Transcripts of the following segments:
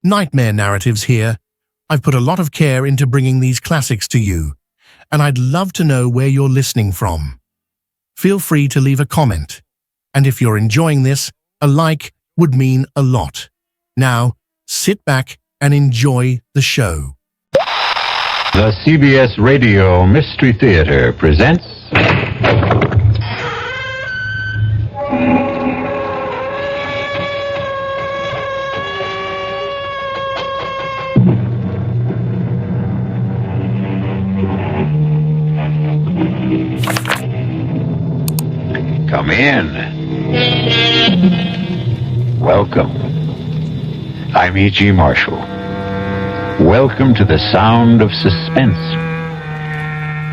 Nightmare narratives here. I've put a lot of care into bringing these classics to you, and I'd love to know where you're listening from. Feel free to leave a comment, and if you're enjoying this, a like would mean a lot. Now, sit back and enjoy the show. The CBS Radio Mystery Theater presents... Come in. Welcome. I'm E.G. Marshall. Welcome to the sound of suspense.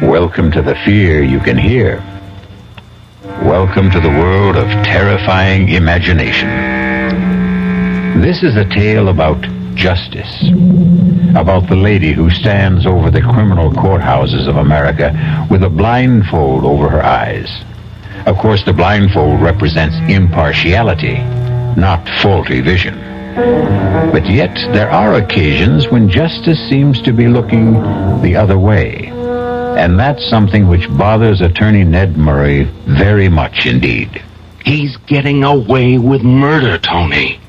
Welcome to the fear you can hear. Welcome to the world of terrifying imagination. This is a tale about justice, about the lady who stands over the criminal courthouses of America with a blindfold over her eyes. Of course, the blindfold represents impartiality, not faulty vision. But yet, there are occasions when justice seems to be looking the other way. And that's something which bothers Attorney Ned Murray very much indeed. He's getting away with murder, Tony.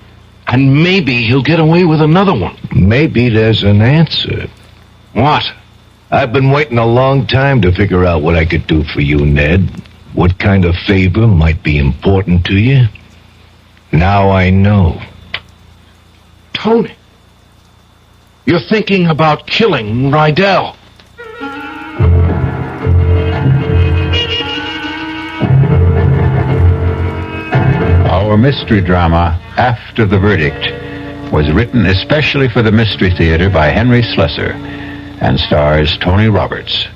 And maybe he'll get away with another one. Maybe there's an answer. What? I've been waiting a long time to figure out what I could do for you, Ned. What kind of favor might be important to you? Now I know. Tony, you're thinking about killing Rydell. Our mystery drama, After the Verdict, was written especially for the Mystery Theater by Henry Slessor and stars Tony Roberts.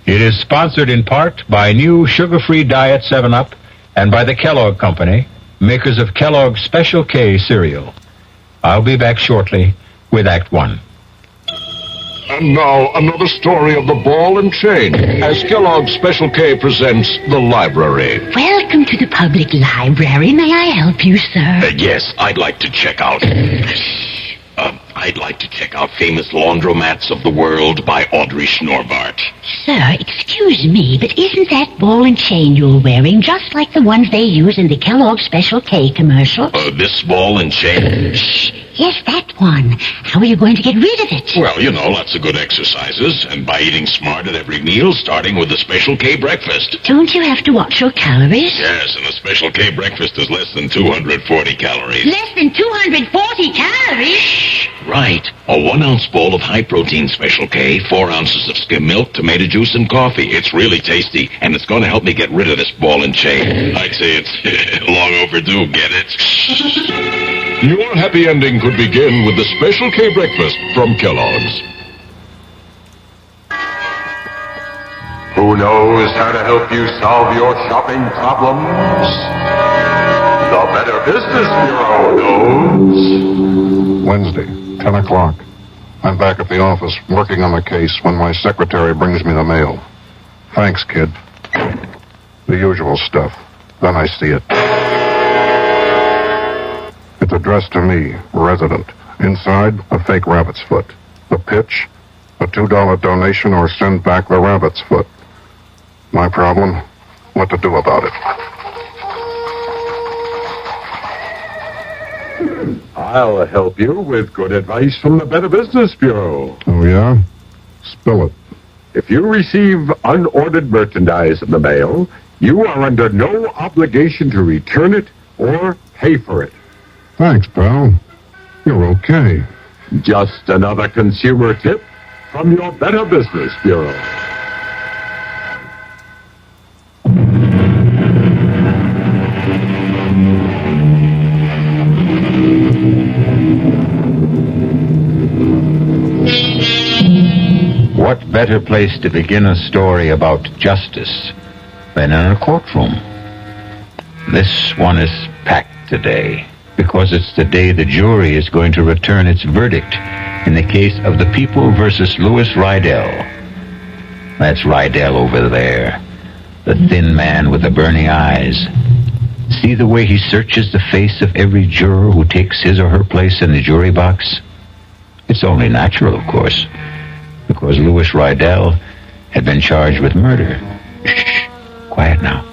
It is sponsored in part by new sugar-free Diet 7-Up and by the Kellogg Company, makers of Kellogg's Special K cereal. I'll be back shortly with Act 1. And now, another story of the ball and chain, as Kellogg's Special K presents The Library. Welcome to the public library. May I help you, sir? Yes, I'd like to check out... I'd like to check out Famous Laundromats of the World by Audrey Schnorbart. Sir, excuse me, but isn't that ball and chain you're wearing just like the ones they use in the Kellogg's Special K commercial? This ball and chain? Shh. Yes, that one. How are you going to get rid of it? Well, you know, lots of good exercises, and by eating smart at every meal, starting with the Special K breakfast. Don't you have to watch your calories? Yes, and the Special K breakfast is less than 240 calories. Less than 240 calories? Right. A 1-ounce bowl of high-protein Special K, 4 ounces of skim milk, tomato juice, and coffee. It's really tasty, and it's going to help me get rid of this ball and chain. I'd say it's long overdue, get it? Your happy ending could begin with the Special K breakfast from Kellogg's. Who knows how to help you solve your shopping problems? The Better Business Bureau knows. Wednesday, 10 o'clock. I'm back at the office working on the case when my secretary brings me the mail. Thanks, kid. The usual stuff. Then I see it. It's addressed to me, resident. Inside, a fake rabbit's foot. The pitch, a $2 donation or send back the rabbit's foot. My problem, what to do about it. I'll help you with good advice from the Better Business Bureau. Oh, yeah? Spill it. If you receive unordered merchandise in the mail, you are under no obligation to return it or pay for it. Thanks, pal. You're okay. Just another consumer tip from your Better Business Bureau. What better place to begin a story about justice than in a courtroom? This one is packed today because it's the day the jury is going to return its verdict in the case of the People versus Louis Rydell. That's Rydell over there, the thin man with the burning eyes. See the way he searches the face of every juror who takes his or her place in the jury box? It's only natural, of course, because Louis Rydell had been charged with murder. Shh, quiet now.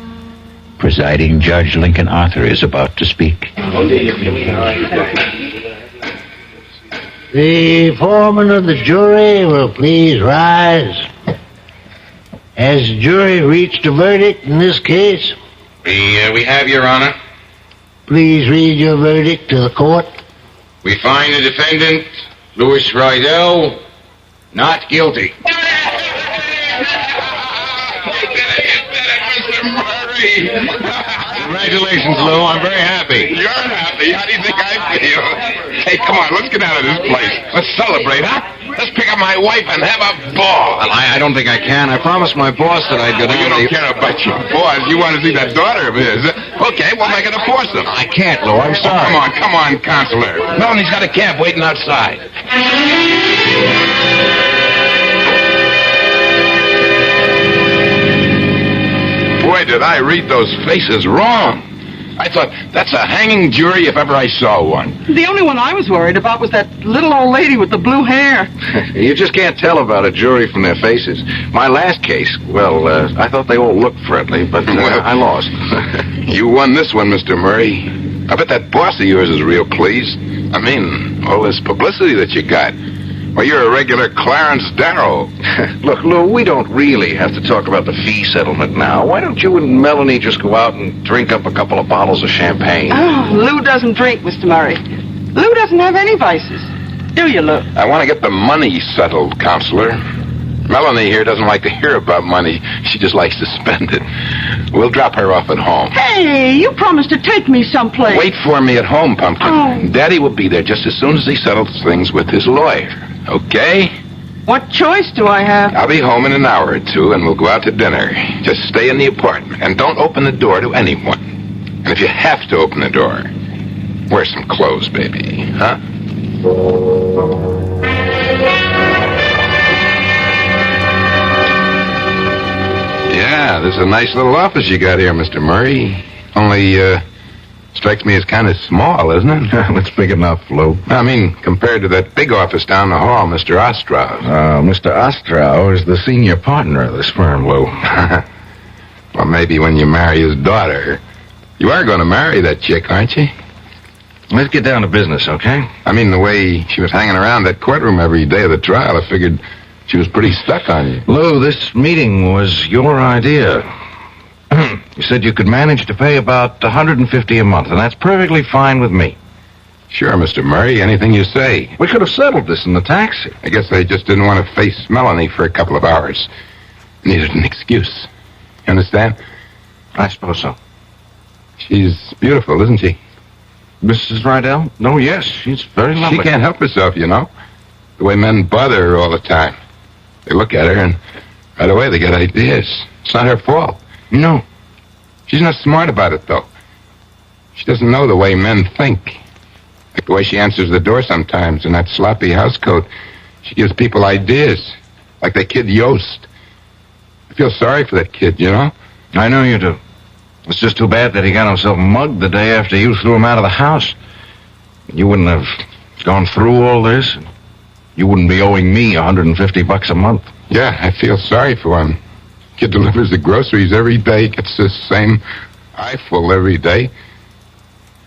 Presiding Judge Lincoln Arthur is about to speak. The foreman of the jury will please rise. Has the jury reached a verdict in this case? We have, Your Honor. Please read your verdict to the court. We find the defendant, Louis Rydell, not guilty. Congratulations, Lou. I'm very happy. You're happy? How do you think I feel? Hey, come on, let's get out of this place. Let's celebrate, huh? Let's pick up my wife and have a ball. Well, I don't think I can. I promised my boss that I'd go down. You don't care about your boss. You want to see that daughter of his. Okay, we'll make it a foursome. I can't, Lou. I'm sorry. Oh, come on, Counselor. Melanie's got a cab waiting outside. Boy, did I read those faces wrong. I thought, that's a hanging jury if ever I saw one. The only one I was worried about was that little old lady with the blue hair. You just can't tell about a jury from their faces. My last case, well, I thought they all looked friendly, but I lost. You won this one, Mr. Murray. I bet that boss of yours is real pleased. I mean, all this publicity that you got. Well, you're a regular Clarence Darrow. Look, Lou, we don't really have to talk about the fee settlement now. Why don't you and Melanie just go out and drink up a couple of bottles of champagne? Oh, Lou doesn't drink, Mr. Murray. Lou doesn't have any vices. Do you, Lou? I want to get the money settled, Counselor. Melanie here doesn't like to hear about money. She just likes to spend it. We'll drop her off at home. Hey, you promised to take me someplace. Wait for me at home, Pumpkin. Oh. Daddy will be there just as soon as he settles things with his lawyer. Okay? What choice do I have? I'll be home in an hour or two, and we'll go out to dinner. Just stay in the apartment, and don't open the door to anyone. And if you have to open the door, wear some clothes, baby. Huh? Yeah, this is a nice little office you got here, Mr. Murray. Only, strikes me as kind of small, isn't it? It's big enough, Lou. I mean, compared to that big office down the hall, Mr. Ostrow. Mr. Ostrow is the senior partner of this firm, Lou. Well, maybe when you marry his daughter. You are going to marry that chick, aren't you? Let's get down to business, okay? I mean, the way she was hanging around that courtroom every day of the trial, I figured she was pretty stuck on you. Lou, this meeting was your idea. You said you could manage to pay about $150 a month, and that's perfectly fine with me. Sure, Mr. Murray, anything you say. We could have settled this in the taxi. I guess they just didn't want to face Melanie for a couple of hours. Needed an excuse. You understand? I suppose so. She's beautiful, isn't she? Mrs. Rydell? No, yes, she's very lovely. She can't help herself, you know. The way men bother her all the time. They look at her and right away they get ideas. It's not her fault. No. She's not smart about it, though. She doesn't know the way men think. Like the way she answers the door sometimes in that sloppy housecoat. She gives people ideas. Like that kid Yost. I feel sorry for that kid, you know? I know you do. It's just too bad that he got himself mugged the day after you threw him out of the house. You wouldn't have gone through all this. You wouldn't be owing me $150 a month. Yeah, I feel sorry for him. Kid delivers the groceries every day, gets the same eyeful every day.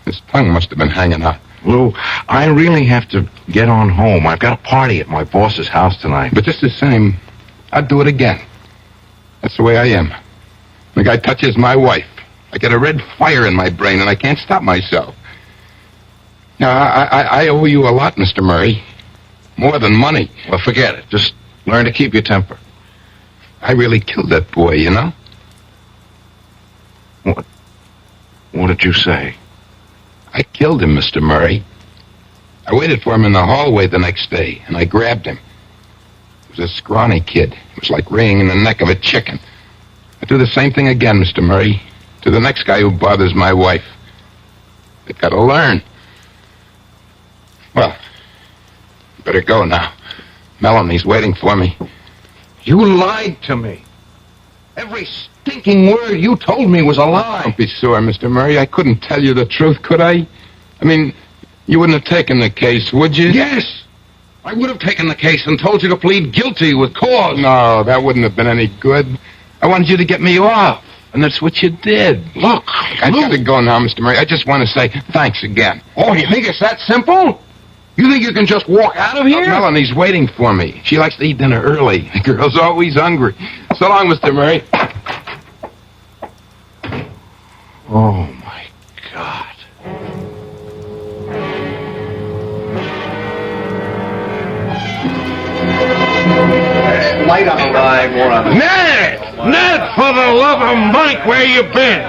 His tongue must have been hanging out. Lou, I really have to get on home. I've got a party at my boss's house tonight. But just the same, I'd do it again. That's the way I am. The guy touches my wife. I get a red fire in my brain, and I can't stop myself. Now, I owe you a lot, Mr. Murray. More than money. Well, forget it. Just learn to keep your temper. I really killed that boy, you know? What did you say? I killed him, Mr. Murray. I waited for him in the hallway the next day, and I grabbed him. He was a scrawny kid. It was like wringing the neck of a chicken. I'd do the same thing again, Mr. Murray, to the next guy who bothers my wife. They've got to learn. Well, better go now. Melanie's waiting for me. You lied to me. Every stinking word you told me was a lie. Don't be sore, Mr. Murray. I couldn't tell you the truth, could I? I mean, you wouldn't have taken the case, would you? Yes! I would have taken the case and told you to plead guilty with cause. No, that wouldn't have been any good. I wanted you to get me off, and that's what you did. Look, I've got to go now, Mr. Murray. I just want to say thanks again. Oh, you think it's that simple? You think you can just walk out of here? Melanie's waiting for me. She likes to eat dinner early. The girl's always hungry. So long, Mr. Murray. Oh, my God. Light on the line, more on the... Ned! Ned, for the love of Mike, where you been?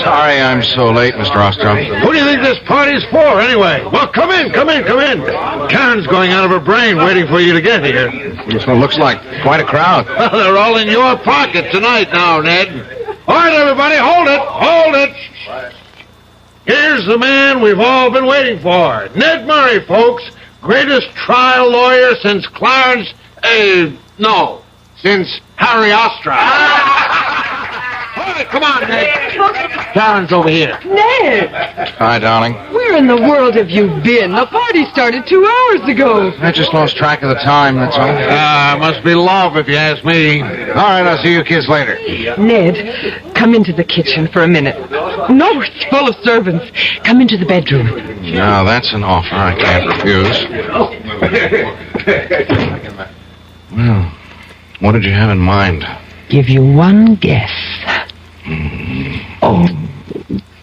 Sorry I'm so late, Mr. Ostrom. Who do you think this party's for, anyway? Well, come in. Karen's going out of her brain waiting for you to get here. This one looks like quite a crowd. Well, they're all in your pocket tonight now, Ned. All right, everybody, hold it. Here's the man we've all been waiting for. Ned Murray, folks. Greatest trial lawyer since Clarence... since Harry Ostra. All right, come on, Ned. Karen's over here. Ned! Hi, darling. Where in the world have you been? The party started 2 hours ago. I just lost track of the time, that's all. Must be love, if you ask me. All right, I'll see you kids later. Ned, come into the kitchen for a minute. No, it's full of servants. Come into the bedroom. Now, that's an offer I can't refuse. Well, what did you have in mind? Give you one guess. Oh,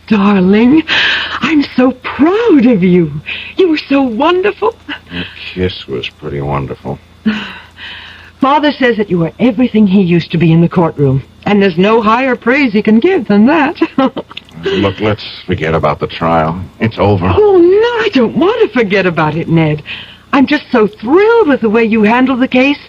darling, I'm so proud of you. You were so wonderful. The kiss was pretty wonderful. Father says that you were everything he used to be in the courtroom, and there's no higher praise he can give than that. Look, let's forget about the trial. It's over. Oh, no, I don't want to forget about it, Ned. I'm just so thrilled with the way you handled the case.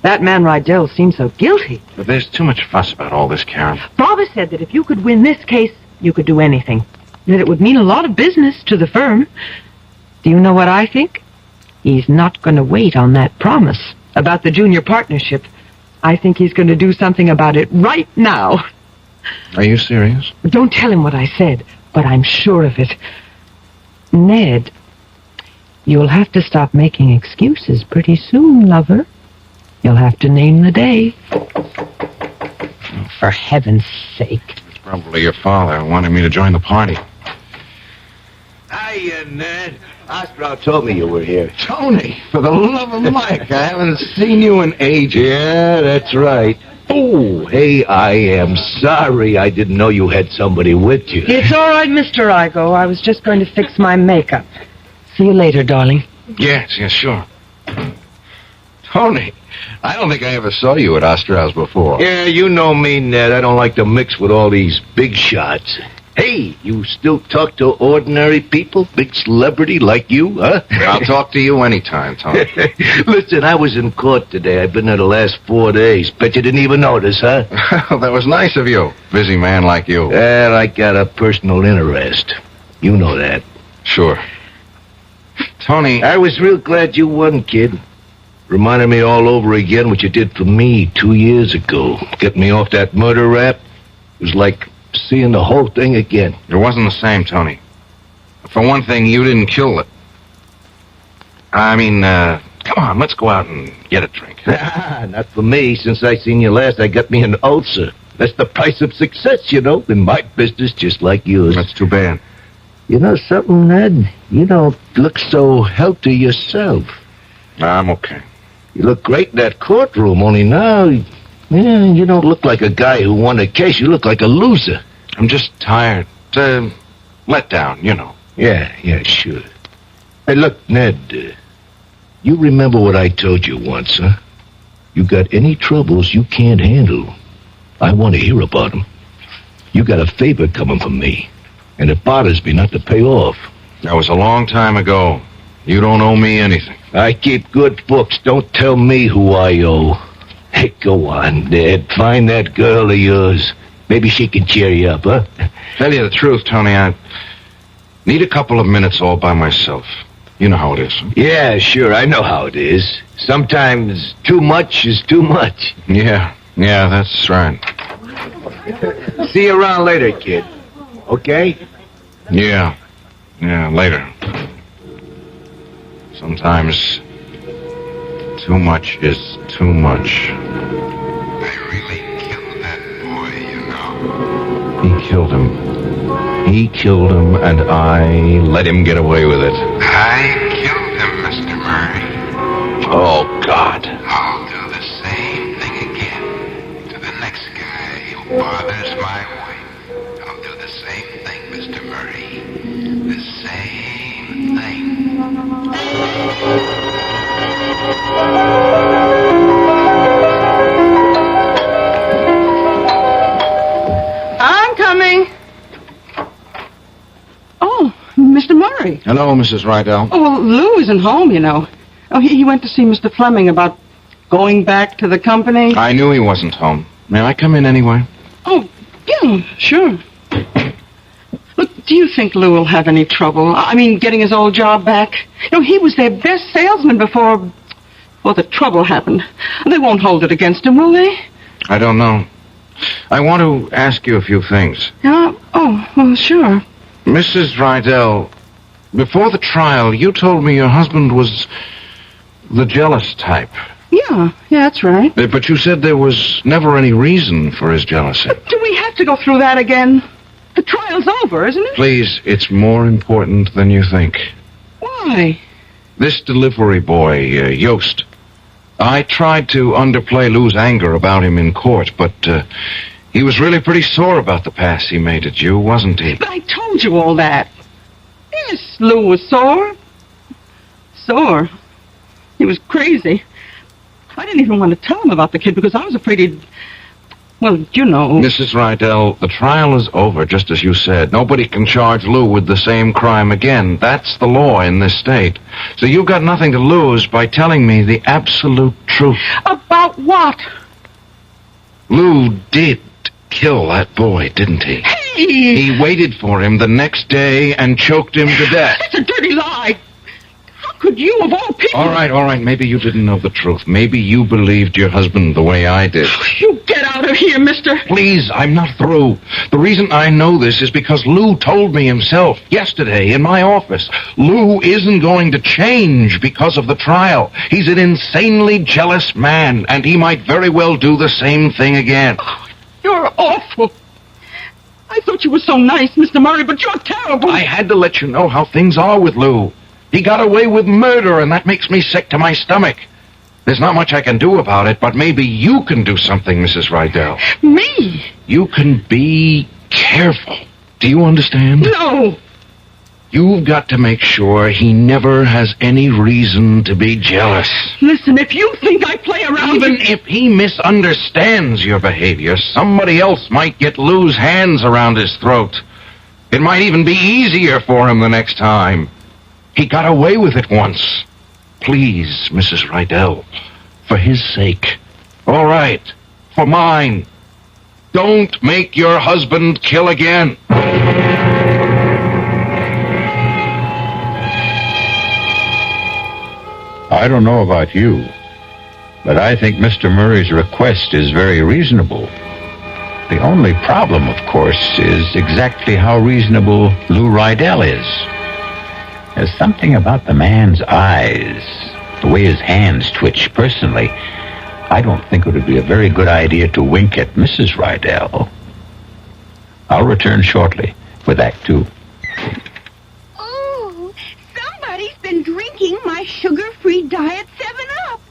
That man Rydell seemed so guilty. But there's too much fuss about all this, Karen. Father said that if you could win this case, you could do anything. That it would mean a lot of business to the firm. Do you know what I think? He's not going to wait on that promise about the junior partnership. I think he's going to do something about it right now. Are you serious? Don't tell him what I said, but I'm sure of it. Ned, you'll have to stop making excuses pretty soon, lover. You'll have to name the day. For heaven's sake. It's probably your father wanting me to join the party. Hiya, Ned. Ostrow told me you were here. Tony, for the love of Mike, I haven't seen you in ages. Yeah, that's right. Oh, hey, I am sorry. I didn't know you had somebody with you. It's all right, Mr. Igo. I was just going to fix my makeup. See you later, darling. Yes, sure. Tony, I don't think I ever saw you at Ostrow's before. Yeah, you know me, Ned. I don't like to mix with all these big shots. Hey, you still talk to ordinary people? Big celebrity like you, huh? I'll talk to you anytime, Tony. Listen, I was in court today. I've been there the last 4 days. Bet you didn't even notice, huh? That was nice of you. Busy man like you. Well, I got a personal interest. You know that. Sure. Tony, I was real glad you won, kid. Reminded me all over again what you did for me 2 years ago. Get me off that murder rap. It was like seeing the whole thing again. it wasn't the same, Tony. For one thing, you didn't kill it. I mean, come on, let's go out and get a drink. Not for me. Since I seen you last, I got me an ulcer. That's the price of success, you know, in my business, just like yours. That's too bad. You know something, Ned? You don't look so healthy yourself. I'm okay. You look great in that courtroom, only now, yeah, you don't look like a guy who won a case. You look like a loser. I'm just tired. Let down, you know. Yeah, sure. Hey, look, Ned, you remember what I told you once, huh? You got any troubles you can't handle, I want to hear about them. You got a favor coming from me, and it bothers me not to pay off. That was a long time ago. You don't owe me anything. I keep good books. Don't tell me who I owe. Hey, go on, Ned. Find that girl of yours. Maybe she can cheer you up, huh? Tell you the truth, Tony, I need a couple of minutes all by myself. You know how it is. Yeah, sure, I know how it is. Sometimes too much is too much. Yeah, that's right. See you around later, kid. Okay? Yeah, later. Sometimes too much is too much. They really killed that boy, you know. He killed him. He killed him, and I let him get away with it. I killed him, Mr. Murray. Oh, God. I'll do the same thing again to the next guy who bothers my wife. I'll do the same thing, Mr. Murray. The same thing. I'm coming. Oh, Mr. Murray. Hello, Mrs. Rydell. Oh, well, Lou isn't home, you know. Oh, he went to see Mr. Fleming about going back to the company. I knew he wasn't home. May I come in anyway? Oh, yeah, sure. Look, do you think Lou will have any trouble? I mean, getting his old job back? You know, he was their best salesman before the trouble happened. They won't hold it against him, will they? I don't know. I want to ask you a few things. Yeah? Oh, well, sure. Mrs. Rydell, before the trial, you told me your husband was the jealous type. Yeah, that's right. But you said there was never any reason for his jealousy. But do we have to go through that again? The trial's over, isn't it? Please, it's more important than you think. Why? This delivery boy, Yost. I tried to underplay Lou's anger about him in court, but he was really pretty sore about the pass he made at you, wasn't he? But I told you all that. Yes, Lou was sore. Sore. He was crazy. I didn't even want to tell him about the kid because I was afraid he'd... Well, you know... Mrs. Rydell, the trial is over, just as you said. Nobody can charge Lou with the same crime again. That's the law in this state. So you've got nothing to lose by telling me the absolute truth. About what? Lou did kill that boy, didn't he? Hey! He waited for him the next day and choked him to death. That's a dirty lie. How could you, of all people... All right. Maybe you didn't know the truth. Maybe you believed your husband the way I did. You get out of here, mister. Please, I'm not through. The reason I know this is because Lou told me himself yesterday in my office. Lou isn't going to change because of the trial. He's an insanely jealous man, and he might very well do the same thing again. Oh, you're awful. I thought you were so nice, Mr. Murray, but you're terrible. I had to let you know how things are with Lou. He got away with murder, and that makes me sick to my stomach. There's not much I can do about it, but maybe you can do something, Mrs. Rydell. Me? You can be careful. Do you understand? No. You've got to make sure he never has any reason to be jealous. Listen, if you think I play around... Even if he misunderstands your behavior, somebody else might get Lou's hands around his throat. It might even be easier for him the next time. He got away with it once. Please, Mrs. Rydell, for his sake. All right, for mine. Don't make your husband kill again. I don't know about you, but I think Mr. Murray's request is very reasonable. The only problem, of course, is exactly how reasonable Lou Rydell is. There's something about the man's eyes, the way his hands twitch. Personally, I don't think it would be a very good idea to wink at Mrs. Rydell. I'll return shortly with Act 2. Oh, somebody's been drinking my sugar-free diet 7-Up,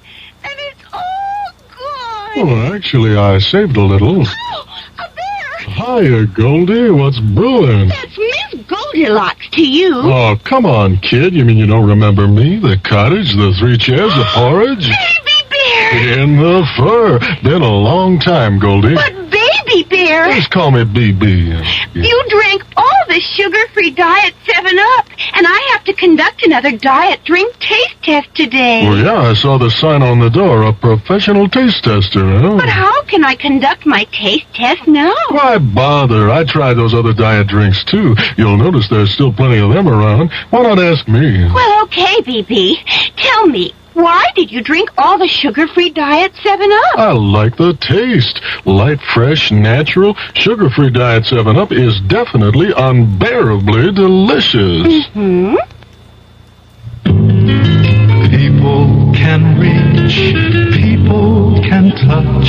and it's all gone. Oh, actually, I saved a little. Oh, a bear! Hiya, Goldie. What's brewing? That's Miss Goldilocks to you. Oh, come on, kid. You mean you don't remember me? The cottage, the 3 chairs, the porridge? Baby bear! In the fur. Been a long time, Goldie. But Baby bear! Just call me BB. You drank all the sugar-free diet 7-Up, and I have to conduct another diet drink taste test today. Well, yeah, I saw the sign on the door, a professional taste tester, huh? But how can I conduct my taste test now? Why bother? I tried those other diet drinks, too. You'll notice there's still plenty of them around. Why not ask me? Well, okay, BB. Tell me, Why did you drink all the sugar-free diet 7-Up? I like the taste. Light, fresh, natural. Sugar-free diet 7-Up is definitely unbearably delicious. Mm-hmm. People can reach, people can touch,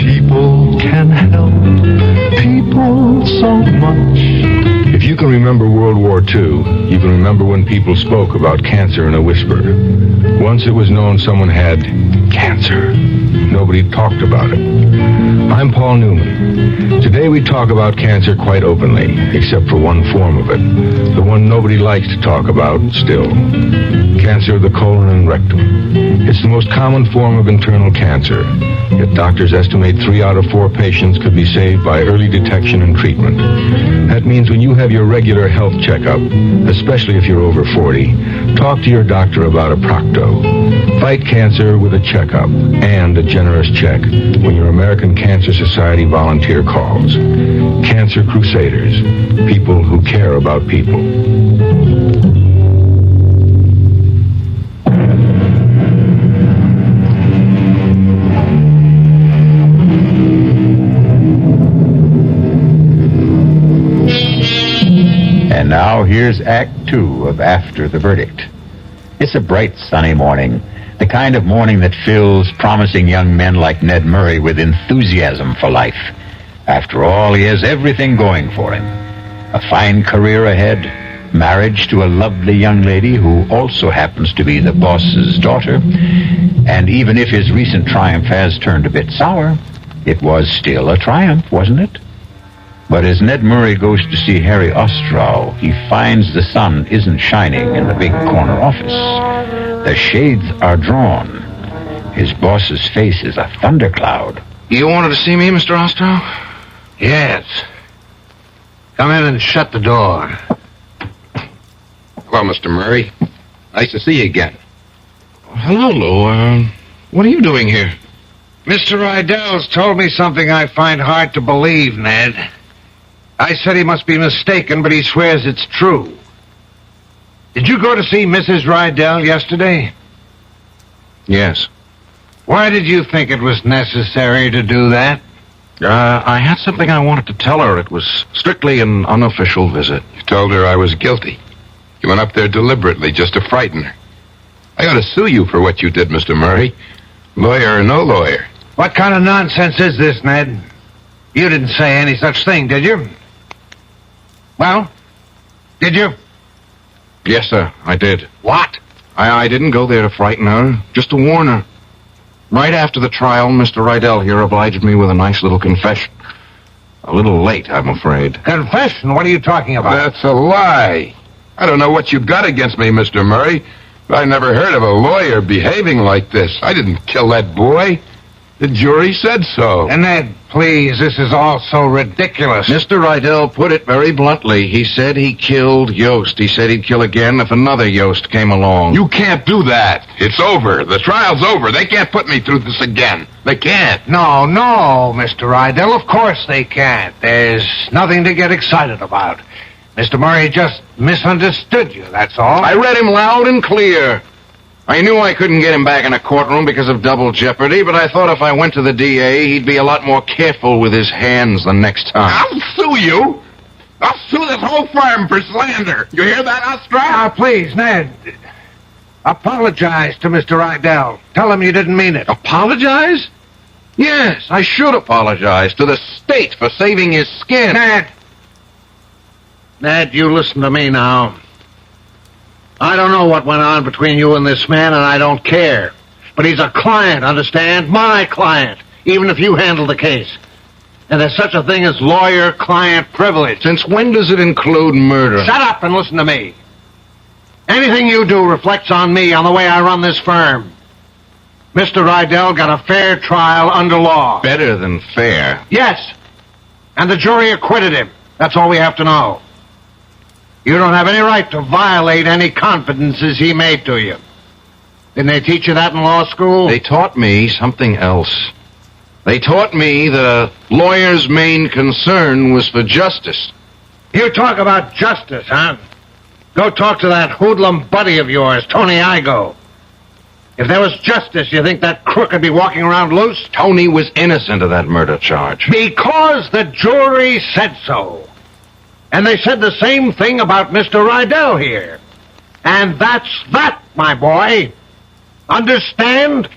people can help, people so much. If you can remember World War II, you can remember when people spoke about cancer in a whisper. Once it was known someone had cancer. Nobody talked about it. I'm Paul Newman. Today we talk about cancer quite openly, except for one form of it. The one nobody likes to talk about still. Cancer of the colon and rectum. It's the most common form of internal cancer. Yet doctors estimate 3 out of 4 patients could be saved by early detection and treatment. That means when you have your regular health checkup, especially if you're over 40, talk to your doctor about a Procto. Fight cancer with a checkup and a generous check when your American Cancer Society volunteer calls. Cancer Crusaders, people who care about people. And now here's Act 2 of After the Verdict. It's a bright, sunny morning. The kind of morning that fills promising young men like Ned Murray with enthusiasm for life. After all, he has everything going for him. A fine career ahead, marriage to a lovely young lady who also happens to be the boss's daughter. And even if his recent triumph has turned a bit sour, it was still a triumph, wasn't it? But as Ned Murray goes to see Harry Ostrow, he finds the sun isn't shining in the big corner office. The shades are drawn. His boss's face is a thundercloud. You wanted to see me, Mr. Ostrow? Yes. Come in and shut the door. Hello, Mr. Murray. Nice to see you again. Hello, Lou. What are you doing here? Mr. Rydell's told me something I find hard to believe, Ned. I said he must be mistaken, but he swears it's true. Did you go to see Mrs. Rydell yesterday? Yes. Why did you think it was necessary to do that? I had something I wanted to tell her. It was strictly an unofficial visit. You told her I was guilty. You went up there deliberately just to frighten her. I ought to sue you for what you did, Mr. Murray. Lawyer or no lawyer. What kind of nonsense is this, Ned? You didn't say any such thing, did you? Well, did you? Yes, sir, I did. What? I didn't go there to frighten her, just to warn her. Right after the trial, Mr. Rydell here obliged me with a nice little confession. A little late, I'm afraid. Confession? What are you talking about? That's a lie. I don't know what you've got against me, Mr. Murray, but I never heard of a lawyer behaving like this. I didn't kill that boy. The jury said so. And Ned, please, this is all so ridiculous. Mr. Rydell put it very bluntly. He said he killed Yost. He said he'd kill again if another Yost came along. You can't do that. It's over. The trial's over. They can't put me through this again. They can't. No, Mr. Rydell, of course they can't. There's nothing to get excited about. Mr. Murray just misunderstood you, that's all. I read him loud and clear. I knew I couldn't get him back in a courtroom because of double jeopardy, but I thought if I went to the DA, he'd be a lot more careful with his hands the next time. I'll sue you. I'll sue this whole firm for slander. You hear that, Ostrow? Now, please, Ned. Apologize to Mr. Rydell. Tell him you didn't mean it. Apologize? Yes, I should apologize to the state for saving his skin. Ned, you listen to me now. I don't know what went on between you and this man, and I don't care. But he's a client, understand? My client, even if you handle the case. And there's such a thing as lawyer-client privilege. Since when does it include murder? Shut up and listen to me. Anything you do reflects on me, on the way I run this firm. Mr. Rydell got a fair trial under law. Better than fair. Yes. And the jury acquitted him. That's all we have to know. You don't have any right to violate any confidences he made to you. Didn't they teach you that in law school? They taught me something else. They taught me that a lawyer's main concern was for justice. You talk about justice, huh? Go talk to that hoodlum buddy of yours, Tony Igo. If there was justice, you think that crook would be walking around loose? Tony was innocent of that murder charge. Because the jury said so. And they said the same thing about Mr. Rydell here. And that's that, my boy. Understand?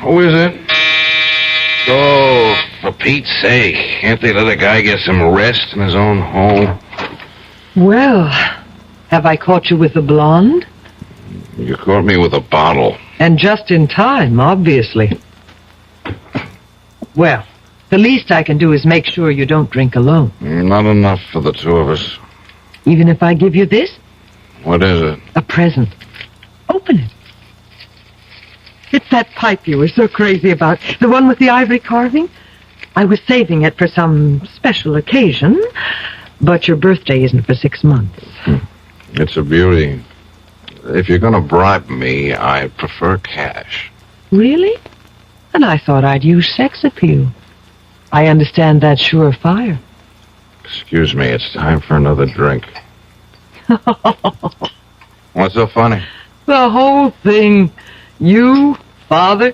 Who is it? Oh, for Pete's sake. Can't they let a guy get some rest in his own home? Well, have I caught you with the blonde? You caught me with a bottle. And just in time, obviously. Well, the least I can do is make sure you don't drink alone. Not enough for the two of us. Even if I give you this? What is it? A present. Open it. It's that pipe you were so crazy about. The one with the ivory carving. I was saving it for some special occasion, but your birthday isn't for 6 months. It's a beauty. If you're going to bribe me, I prefer cash. Really? And I thought I'd use sex appeal. I understand that's surefire. Excuse me, it's time for another drink. What's so funny? The whole thing. You, Father.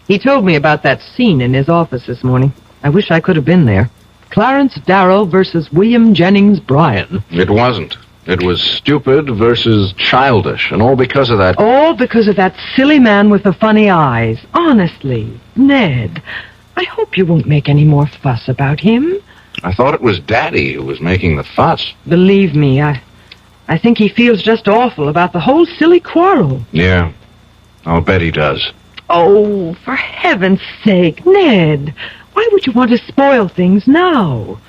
He told me about that scene in his office this morning. I wish I could have been there. Clarence Darrow versus William Jennings Bryan. It wasn't. It was stupid versus childish, and all because of that... All because of that silly man with the funny eyes. Honestly, Ned, I hope you won't make any more fuss about him. I thought it was Daddy who was making the fuss. Believe me, I think he feels just awful about the whole silly quarrel. Yeah, I'll bet he does. Oh, for heaven's sake, Ned, why would you want to spoil things now?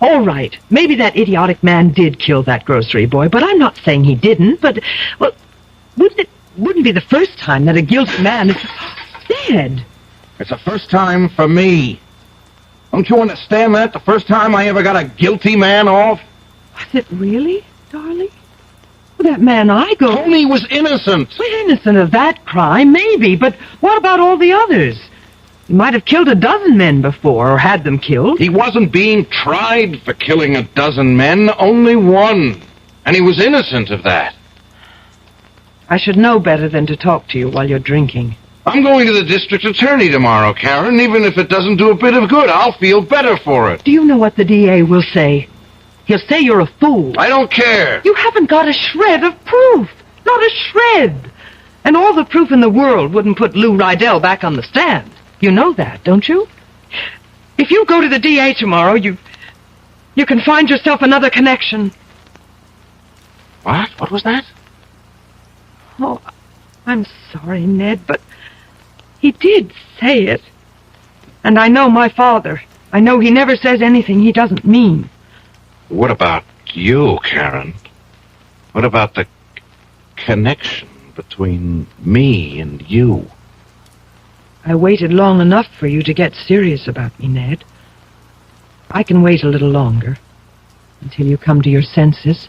All right, maybe that idiotic man did kill that grocery boy, but I'm not saying he didn't, but, well, wouldn't be the first time that a guilty man is dead. It's the first time for me. Don't you understand that? The first time I ever got a guilty man off? Was it really, darling? Well, that man Tony was innocent. Well, innocent of that crime, maybe, but what about all the others? He might have killed a dozen men before, or had them killed. He wasn't being tried for killing a dozen men, only one. And he was innocent of that. I should know better than to talk to you while you're drinking. I'm going to the district attorney tomorrow, Karen. Even if it doesn't do a bit of good, I'll feel better for it. Do you know what the DA will say? He'll say you're a fool. I don't care. You haven't got a shred of proof. Not a shred. And all the proof in the world wouldn't put Lou Rydell back on the stand. You know that, don't you? If you go to the DA tomorrow, you can find yourself another connection. What? What was that? Oh, I'm sorry, Ned, but he did say it. And I know my father. I know he never says anything he doesn't mean. What about you, Karen? What about the connection between me and you? I waited long enough for you to get serious about me, Ned. I can wait a little longer, until you come to your senses.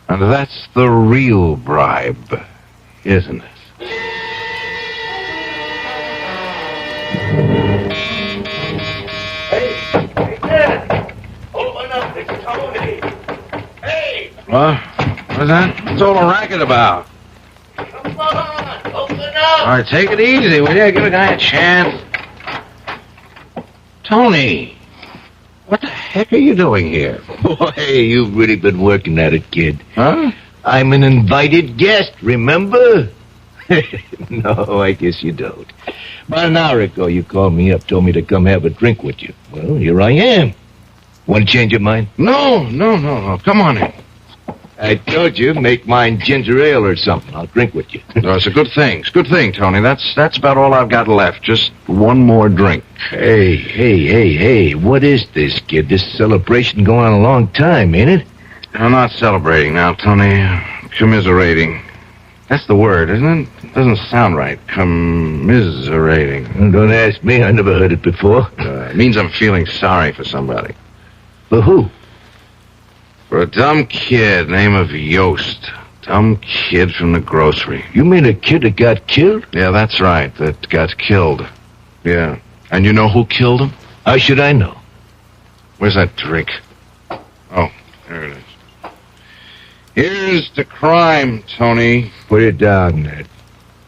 And that's the real bribe, isn't it? Hey, Ned! Open up, it's Tony! Hey! What? What's that? What's all the racket about? Come on, open up! All right, take it easy, will you? Give a guy a chance. Tony, what the heck are you doing here? Boy, you've really been working at it, kid. Huh? I'm an invited guest, remember? No, I guess you don't. About an hour ago, you called me up, told me to come have a drink with you. Well, here I am. Want to change your mind? No. Come on in. I told you, make mine ginger ale or something. I'll drink with you. No, it's a good thing. It's a good thing, Tony. That's about all I've got left. Just one more drink. Hey. What is this, kid? This celebration going on a long time, ain't it? I'm not celebrating now, Tony. Commiserating. That's the word, isn't it? It doesn't sound right. Commiserating. Don't ask me. I never heard it before. It means I'm feeling sorry for somebody. For who? For a dumb kid named of Yost. Dumb kid from the grocery. You mean a kid that got killed? Yeah, that's right. That got killed. Yeah. And you know who killed him? How should I know? Where's that drink? Oh, there it is. Here's the crime, Tony. Put it down, Ned.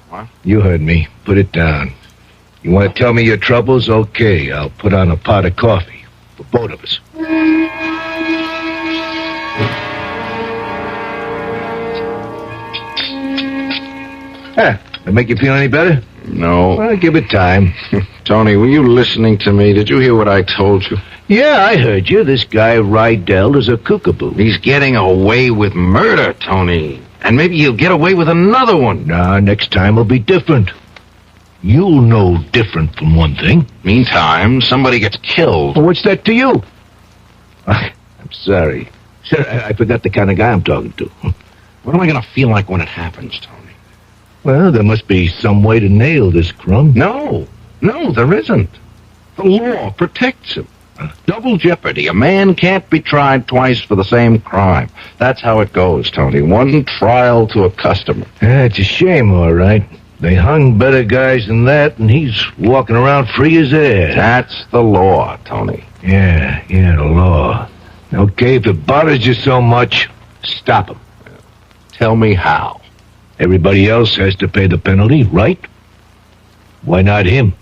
What? You heard me. Put it down. You want to tell me your troubles? Okay, I'll put on a pot of coffee for both of us. That make you feel any better? No. Well, give it time. Tony, were you listening to me? Did you hear what I told you? Yeah, I heard you. This guy Rydell is a kookaboo. He's getting away with murder, Tony. And maybe he'll get away with another one. Nah, next time will be different. You'll know different from one thing. Meantime, somebody gets killed. Well, what's that to you? I'm sorry. Sir, I forgot the kind of guy I'm talking to. What am I going to feel like when it happens, Tony? Well, there must be some way to nail this crumb. No, there isn't. The law protects him. Double jeopardy. A man can't be tried twice for the same crime. That's how it goes, Tony. One trial to a customer. Yeah, it's a shame, all right. They hung better guys than that, and he's walking around free as air. That's the law, Tony. Yeah, the law. Okay, if it bothers you so much, stop him. Tell me how. Everybody else has to pay the penalty, right? Why not him?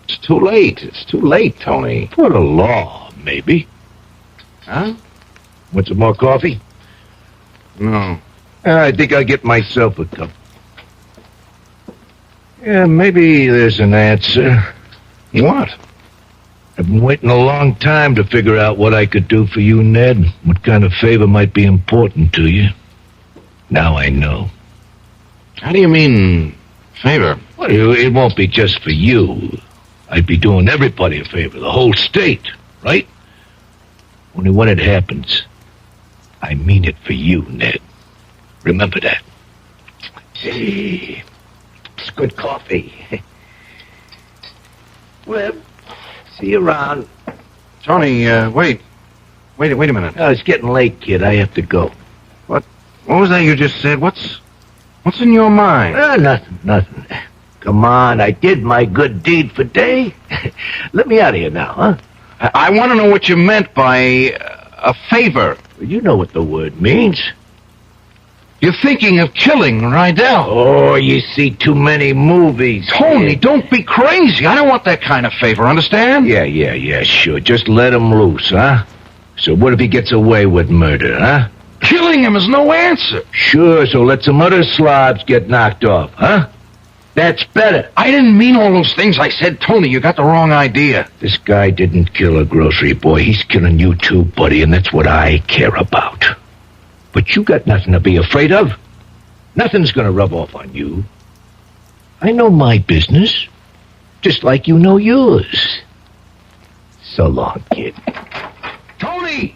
It's too late. It's too late, Tony. For the law, maybe. Huh? Want some more coffee? No. I think I'll get myself a cup. Yeah, maybe there's an answer. What? I've been waiting a long time to figure out what I could do for you, Ned. What kind of favor might be important to you. Now I know. How do you mean, favor? Well, it won't be just for you. I'd be doing everybody a favor, the whole state, right? Only when it happens, I mean it for you, Ned. Remember that. Hey, it's good coffee. Well, see you around. Tony, wait a minute. Oh, it's getting late, kid. I have to go. What was that you just said? What's in your mind? Nothing. Come on, I did my good deed for day. Let me out of here now, huh? I want to know what you meant by a favor. You know what the word means. You're thinking of killing Rydell. Oh, you see too many movies. Tony, don't be crazy. I don't want that kind of favor, understand? Yeah, sure. Just let him loose, huh? So what if he gets away with murder, huh? Killing him is no answer. Sure, so let some other slobs get knocked off, huh? That's better. I didn't mean all those things I said, Tony. You got the wrong idea. This guy didn't kill a grocery boy. He's killing you too, buddy, and that's what I care about. But you got nothing to be afraid of. Nothing's gonna rub off on you. I know my business, just like you know yours. So long, kid. Tony!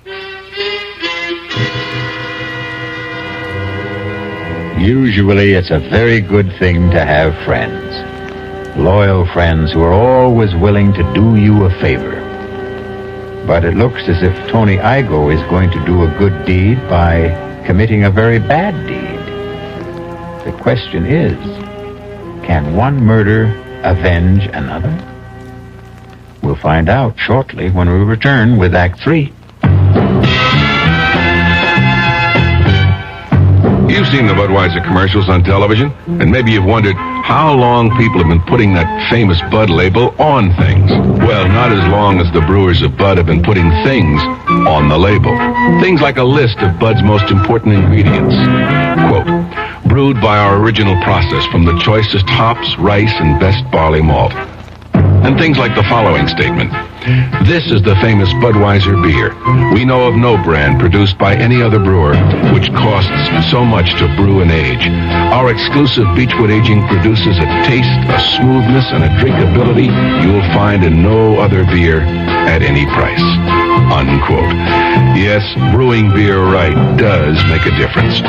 Usually it's a very good thing to have friends. Loyal friends who are always willing to do you a favor. But it looks as if Tony Igoe is going to do a good deed by committing a very bad deed. The question is, can one murder avenge another? We'll find out shortly when we return with Act 3. You've seen the Budweiser commercials on television, and maybe you've wondered how long people have been putting that famous Bud label on things. Well, not as long as the brewers of Bud have been putting things on the label. Things like a list of Bud's most important ingredients. Quote, brewed by our original process from the choicest hops, rice, and best barley malt. And things like the following statement. This is the famous Budweiser beer. We know of no brand produced by any other brewer which costs so much to brew and age. Our exclusive Beechwood aging produces a taste, a smoothness, and a drinkability you'll find in no other beer at any price. Unquote. Yes, brewing beer right does make a difference.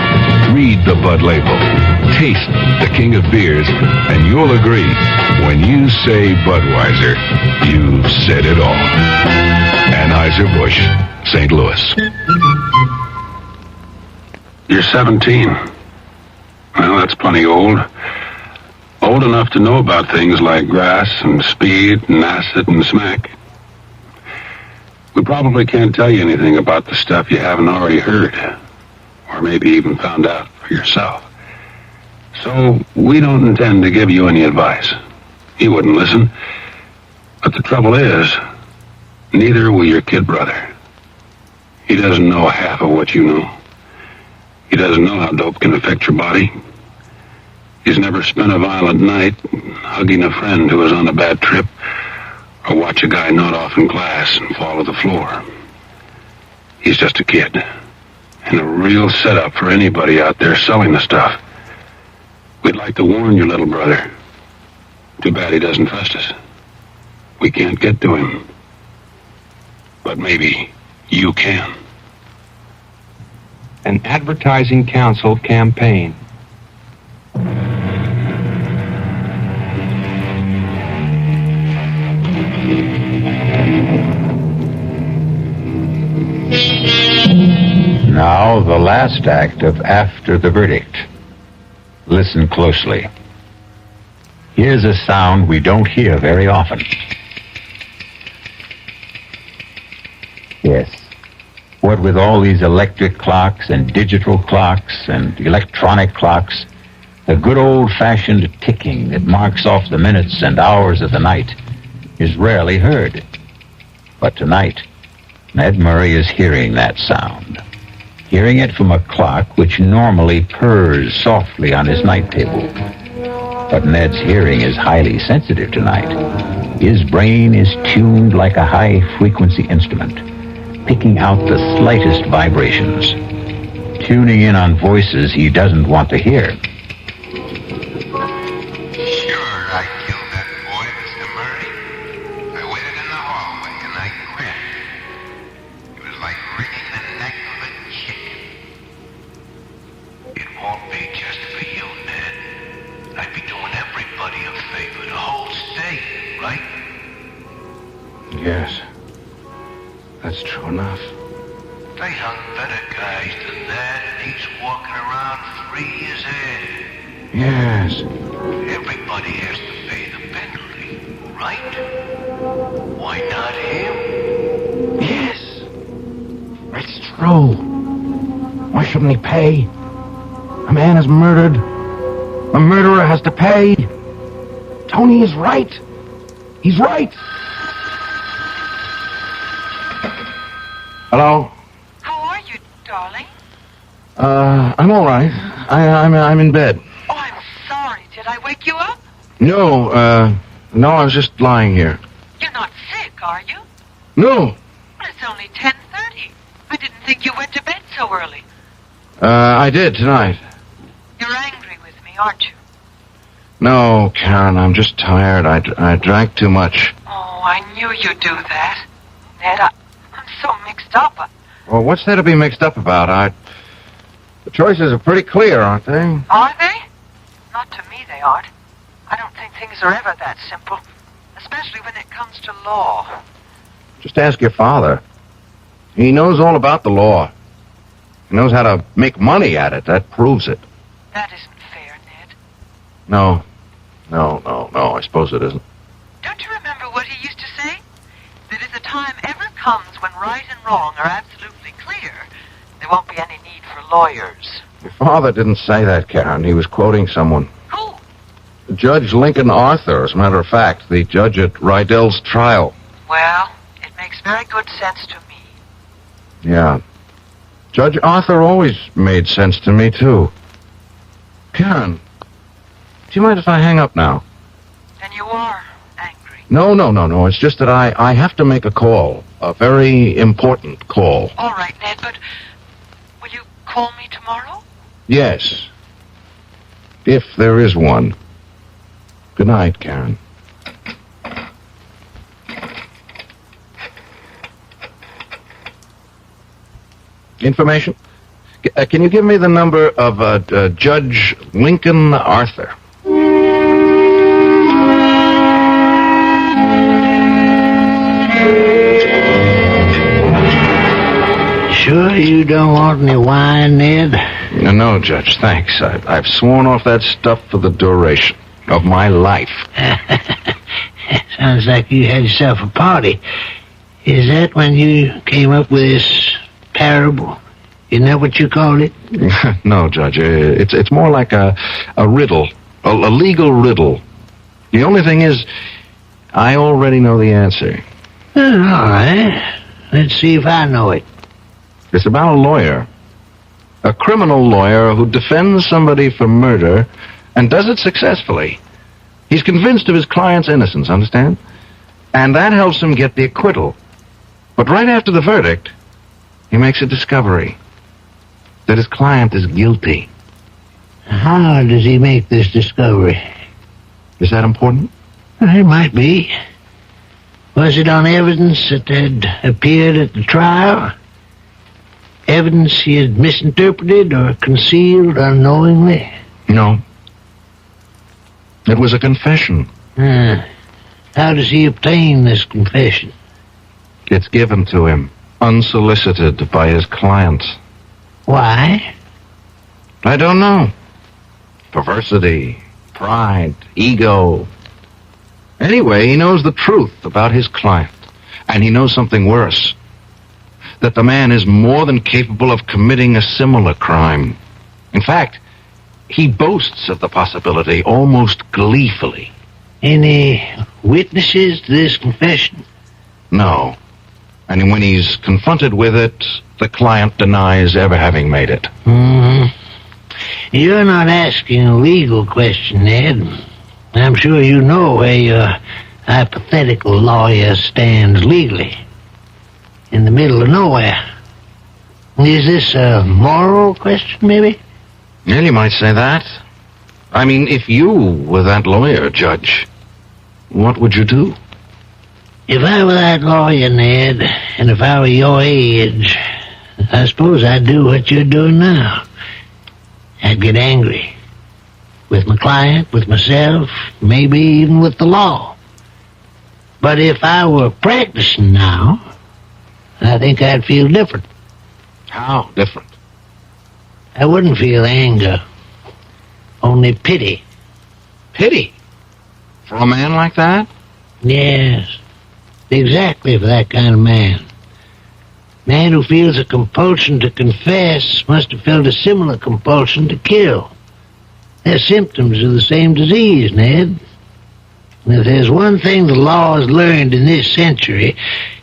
Read the Bud label. Taste the king of beers, and you'll agree, when you say Budweiser, you've said it all. Anheuser-Busch, St. Louis. You're 17. Well, that's plenty old. Old enough to know about things like grass and speed and acid and smack. We probably can't tell you anything about the stuff you haven't already heard, or maybe even found out for yourself. So we don't intend to give you any advice. He wouldn't listen. But the trouble is, neither will your kid brother. He doesn't know half of what you know. He doesn't know how dope can affect your body. He's never spent a violent night hugging a friend who was on a bad trip, or watch a guy nod off in class and fall to the floor. He's just a kid, and a real setup for anybody out there selling the stuff. We'd like to warn your little brother. Too bad he doesn't trust us. We can't get to him. But maybe you can. An advertising council campaign. Now, the last act of After the Verdict. Listen closely. Here's a sound we don't hear very often. Yes. What with all these electric clocks and digital clocks and electronic clocks, the good old-fashioned ticking that marks off the minutes and hours of the night is rarely heard. But tonight, Ned Murray is hearing that sound. Hearing it from a clock which normally purrs softly on his night table. But Ned's hearing is highly sensitive tonight. His brain is tuned like a high-frequency instrument, picking out the slightest vibrations, tuning in on voices he doesn't want to hear. Sure, I killed that boy, Mr. Murray. I waited in the hallway and I quit. It was like wringing the neck of a chicken. It won't be just for you, Ned. I'd be doing everybody a favor, the whole state, right? Yes. That's true enough. They hung better guys than that, and he's walking around 3 years ahead. Yes. Everybody has to pay the penalty, right? Why not him? Yes. It's true. Why shouldn't he pay? A man is murdered. A murderer has to pay. Tony is right. He's right. Hello? How are you, darling? I'm all right. I'm in bed. Oh, I'm sorry. Did I wake you up? No, no, I was just lying here. You're not sick, are you? No. Well, it's only 10:30. I didn't think you went to bed so early. I did tonight. You're angry with me, aren't you? No, Karen, I'm just tired. I drank too much. Oh, I knew you'd do that. Ned, I'm so mixed up. Well, what's there to be mixed up about? The choices are pretty clear, aren't they? Are they? Not to me, they aren't. I don't think things are ever that simple, especially when it comes to law. Just ask your father. He knows all about the law. He knows how to make money at it. That proves it. That isn't fair, Ned. No, I suppose it isn't. Don't you remember what he used to say? That if the time ever comes when right and wrong are absolutely clear, there won't be any need for lawyers. Your father didn't say that, Karen. He was quoting someone. Who? Judge Lincoln Arthur, as a matter of fact, the judge at Rydell's trial. Well, it makes very good sense to me. Yeah. Judge Arthur always made sense to me, too. Karen, do you mind if I hang up now? Then you are angry. No. It's just that I have to make a call. A very important call. All right, Ned, but will you call me tomorrow? Yes. If there is one. Good night, Karen. Information? Can you give me the number of Judge Lincoln Arthur? Sure you don't want any wine, Ned? No, Judge, thanks. I've sworn off that stuff for the duration. of my life. Sounds like you had yourself a party. Is that when you came up with this parable? Isn't that what you called it? No, Judge. It's more like a riddle, a legal riddle. The only thing is, I already know the answer. All right. Let's see if I know it. It's about a lawyer. A criminal lawyer who defends somebody for murder and does it successfully. He's convinced of his client's innocence, understand? And that helps him get the acquittal. But right after the verdict, he makes a discovery that his client is guilty. How does he make this discovery? Is that important? It might be. Was it on evidence that had appeared at the trial? Evidence he had misinterpreted or concealed unknowingly? No. It was a confession. How does he obtain this confession? It's given to him, unsolicited by his client. Why? I don't know. Perversity, pride, ego. Anyway, he knows the truth about his client, and he knows something worse. That the man is more than capable of committing a similar crime. In fact, he boasts of the possibility almost gleefully. Any witnesses to this confession? No. And when he's confronted with it, the client denies ever having made it. You're not asking a legal question, Ned. I'm sure you know where your hypothetical lawyer stands legally. In the middle of nowhere. Is this a moral question, maybe? Well, you might say that. I mean, if you were that lawyer, Judge, what would you do? If I were that lawyer, Ned, and if I were your age, I suppose I'd do what you're doing now. I'd get angry. With my client, with myself, maybe even with the law. But if I were practicing now, I think I'd feel different. How different? I wouldn't feel anger. Only pity. Pity? For a man like that? Yes. Exactly for that kind of man. Man who feels a compulsion to confess must have felt a similar compulsion to kill. They're symptoms of the same disease, Ned. And if there's one thing the law has learned in this century,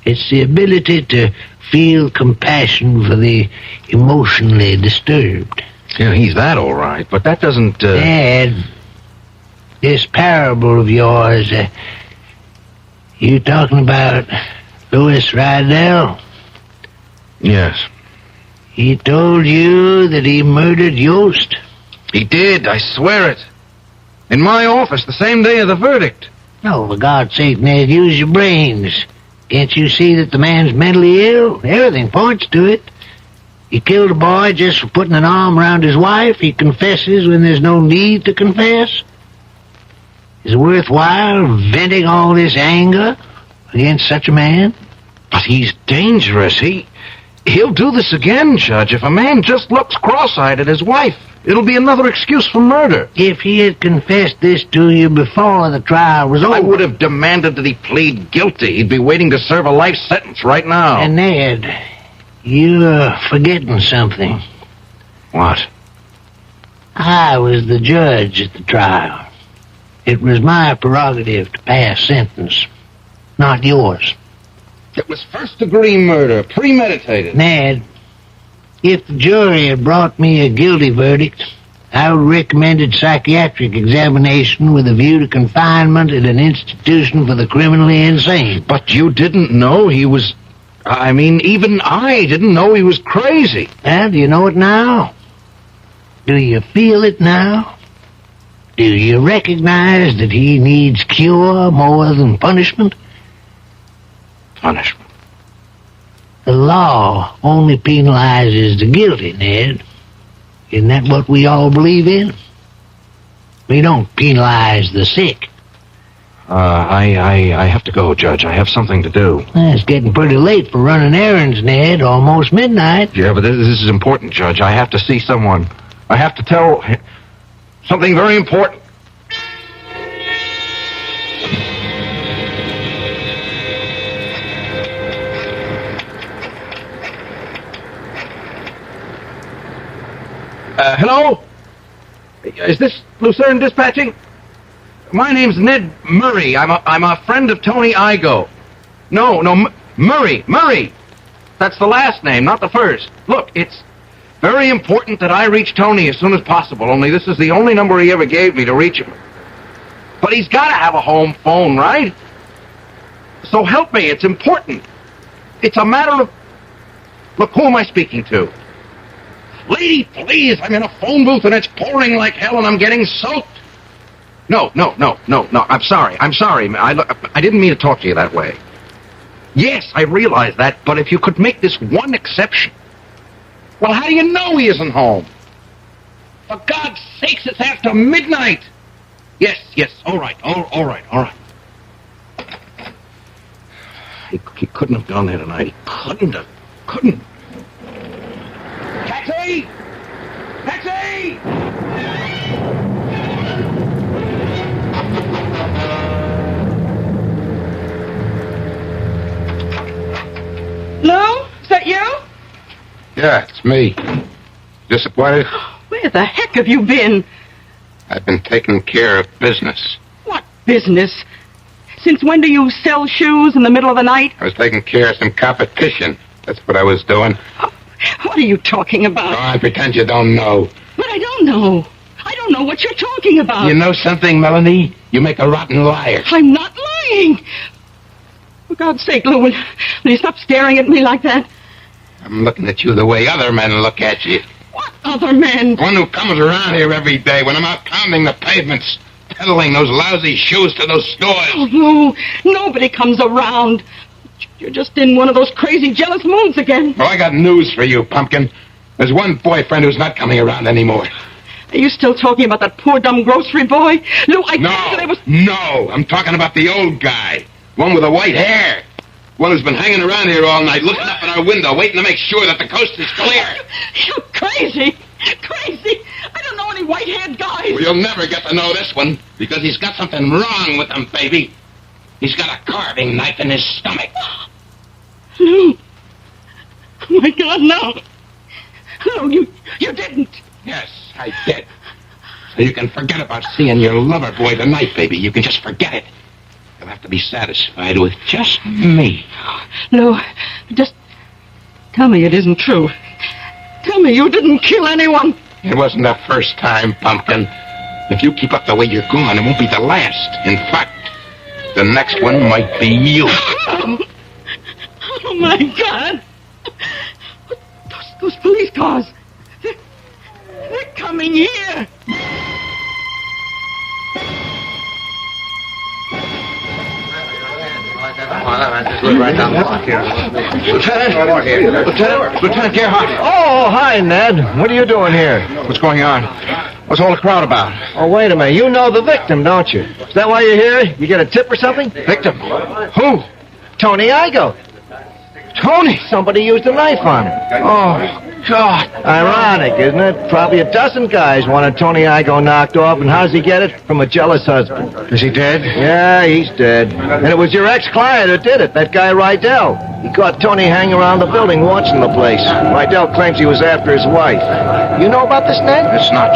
it's the ability to feel compassion for the emotionally disturbed. Yeah, he's that all right, but that doesn't... Ned, this parable of yours, you talking about Louis Rydell? Yes. He told you that he murdered Yost? He did, I swear it. In my office, the same day of the verdict. Oh, for God's sake, Ned, use your brains. Can't you see that the man's mentally ill? Everything points to it. He killed a boy just for putting an arm around his wife. He confesses when there's no need to confess. Is it worthwhile venting all this anger against such a man? But he's dangerous. He'll do this again, Judge. If a man just looks cross-eyed at his wife, it'll be another excuse for murder. If he had confessed this to you before the trial was over... I would have demanded that he plead guilty. He'd be waiting to serve a life sentence right now. And Ned, you're forgetting something. What? I was the judge at the trial. It was my prerogative to pass sentence, not yours. It was first-degree murder, premeditated. Ned, if the jury had brought me a guilty verdict, I would have recommended psychiatric examination with a view to confinement at an institution for the criminally insane. But you didn't know he was... I mean, even I didn't know he was crazy. And do you know it now? Do you feel it now? Do you recognize that he needs cure more than punishment? Punishment? The law only penalizes the guilty, Ned. Isn't that what we all believe in? We don't penalize the sick. I have to go, Judge. I have something to do. It's getting pretty late for running errands, Ned. Almost midnight. Yeah, but this is important, Judge. I have to see someone. I have to tell something very important. Hello? Is this Lucerne Dispatching? My name's Ned Murray. I'm a friend of Tony Igoe. No, Murray. That's the last name, not the first. Look, it's very important that I reach Tony as soon as possible, only this is the only number he ever gave me to reach him. But he's got to have a home phone, right? So help me, it's important. It's a matter of... Look, who am I speaking to? Lady, please, I'm in a phone booth and it's pouring like hell and I'm getting soaked. No, I'm sorry. I didn't mean to talk to you that way. Yes, I realize that, but if you could make this one exception. Well, how do you know he isn't home? For God's sakes, it's after midnight. Yes, all right. He couldn't have gone there tonight. He couldn't. Taxi! Lou, is that you? Yeah, it's me. Disappointed? Where the heck have you been? I've been taking care of business. What business? Since when do you sell shoes in the middle of the night? I was taking care of some competition. That's what I was doing. What are you talking about? Go on, pretend you don't know. But I don't know. I don't know what you're talking about. You know something, Melanie? You make a rotten liar. I'm not lying. For God's sake, Lou, will you stop staring at me like that? I'm looking at you the way other men look at you. What other men? One who comes around here every day when I'm out pounding the pavements, peddling those lousy shoes to those stores. Oh, Lou, nobody comes around. You're just in one of those crazy jealous moods again. Well, I got news for you, Pumpkin. There's one boyfriend who's not coming around anymore. Are you still talking about that poor dumb grocery boy? Lou, I told you there was... No, I'm talking about the old guy. One with the white hair. One who's been hanging around here all night, looking up at our window, waiting to make sure that the coast is clear. You're crazy. I don't know any white-haired guys. Well, you'll never get to know this one, because he's got something wrong with him, baby. He's got a carving knife in his stomach. Lou. Oh, my God, no. No, you didn't. Yes, I did. So you can forget about seeing your lover boy tonight, baby. You can just forget it. You'll have to be satisfied with just me. Lou, just tell me it isn't true. Tell me you didn't kill anyone. It wasn't the first time, Pumpkin. If you keep up the way you're going, it won't be the last. In fact, the next one might be you. Oh, my God. Those police cars. They're coming here. Lieutenant Gerhardt. Oh, hi, Ned. What are you doing here? What's going on? What's all the crowd about? Oh, wait a minute. You know the victim, don't you? Is that why you're here? You get a tip or something? Victim? Who? Tony Igoe. Tony? Somebody used a knife on him. Oh, God. Ironic, isn't it? Probably a dozen guys wanted Tony Igoe knocked off, and how does he get it? From a jealous husband. Is he dead? Yeah, he's dead. And it was your ex-client who did it, that guy Rydell. He caught Tony hanging around the building watching the place. Rydell claims he was after his wife. You know about this, Ned? It's not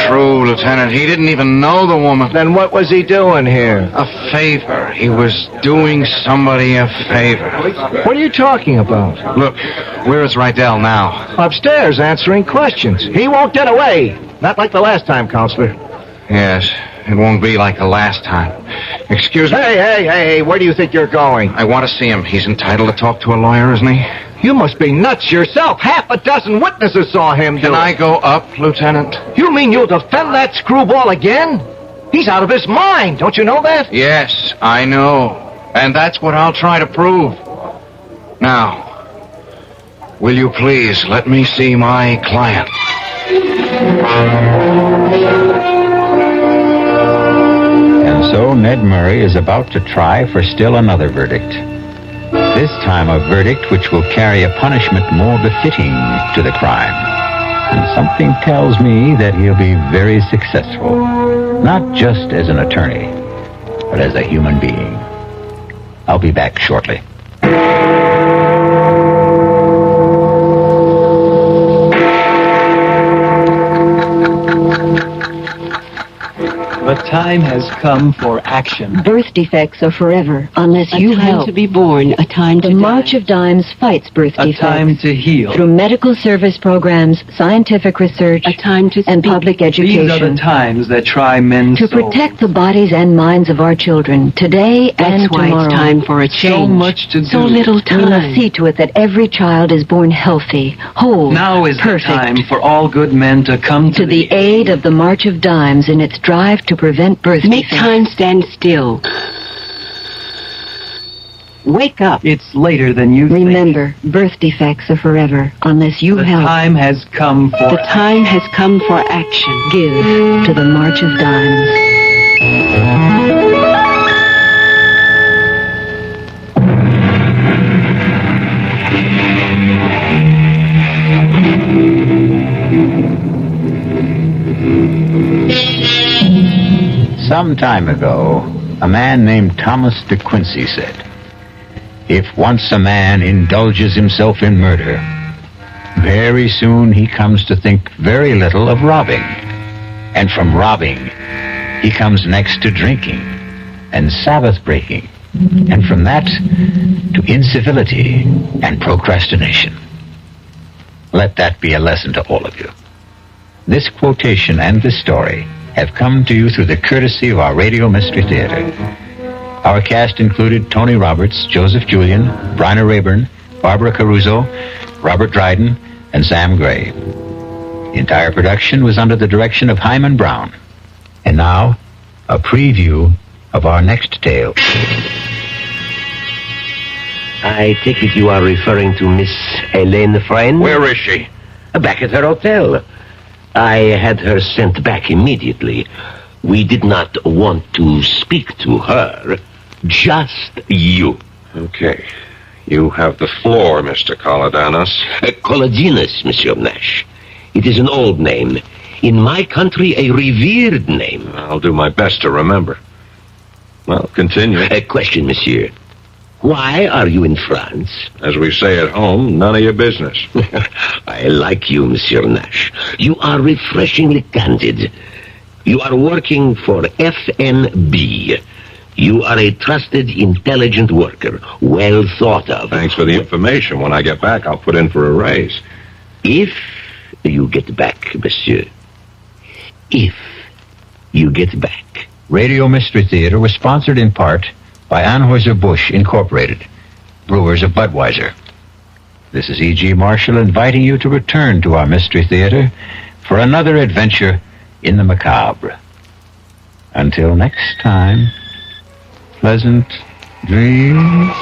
true, Lieutenant. He didn't even know the woman. Then what was he doing here? A favor. He was doing somebody a favor. What are you talking about? Look, where is Rydell now? Upstairs, answering questions. He won't get away. Not like the last time, Counselor. Yes, it won't be like the last time. Excuse me. Hey, where do you think you're going? I want to see him. He's entitled to talk to a lawyer, isn't he? You must be nuts yourself. Half a dozen witnesses saw him do it. Can I go up, Lieutenant? You mean you'll defend that screwball again? He's out of his mind. Don't you know that? Yes, I know. And that's what I'll try to prove. Now, will you please let me see my client? And so Ned Murray is about to try for still another verdict. This time a verdict which will carry a punishment more befitting to the crime. And something tells me that he'll be very successful, not just as an attorney, but as a human being. I'll be back shortly. time has come for action. Birth defects are forever unless you help. to be born, a time to The March of Dimes fights birth A defects. time to heal. Through medical service programs, scientific research, A time to and speak. public These are the education. times that try men's To souls. protect the bodies and minds of our children today and That's why tomorrow. it's time for a change. So much to do. So little We must time. see to it that every child is born healthy, whole, Now is perfect. the time for all good men to come To the aid of the March of Dimes in its drive to prevent birth Make defects. time stand still. Wake up. It's later than you think. Remember, birth defects are forever unless you The help. time has come for The time has come for action. Give to the March of Dimes. Some time ago, a man named Thomas de Quincey said, "If once a man indulges himself in murder, very soon he comes to think very little of robbing. And from robbing, he comes next to drinking and Sabbath breaking, and from that to incivility and procrastination." Let that be a lesson to all of you. This quotation and this story have come to you through the courtesy of our Radio Mystery Theater. Our cast included Tony Roberts, Joseph Julian, Bryna Rayburn, Barbara Caruso, Robert Dryden, and Sam Gray. The entire production was under the direction of Hyman Brown. And now, a preview of our next tale. I take it you are referring to Miss Helene Friend? Where is she? Back at her hotel. I had her sent back immediately. We did not want to speak to her. Just you. Okay. You have the floor, Mr. Coladanos. Colladinus, Monsieur Nash. It is an old name. In my country, a revered name. I'll do my best to remember. Well, continue. A question, Monsieur. Why are you in France? As we say at home, none of your business. I like you, Monsieur Nash. You are refreshingly candid. You are working for FNB. You are a trusted, intelligent worker, well thought of. Thanks for the information. When I get back, I'll put in for a raise. If you get back, Monsieur. If you get back. Radio Mystery Theater was sponsored in part by Anheuser-Busch Incorporated, brewers of Budweiser. This is E.G. Marshall inviting you to return to our Mystery Theater for another adventure in the macabre. Until next time, pleasant dreams.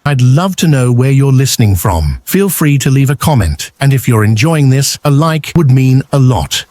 I'd love to know where you're listening from. Feel free to leave a comment, and if you're enjoying this, a like would mean a lot.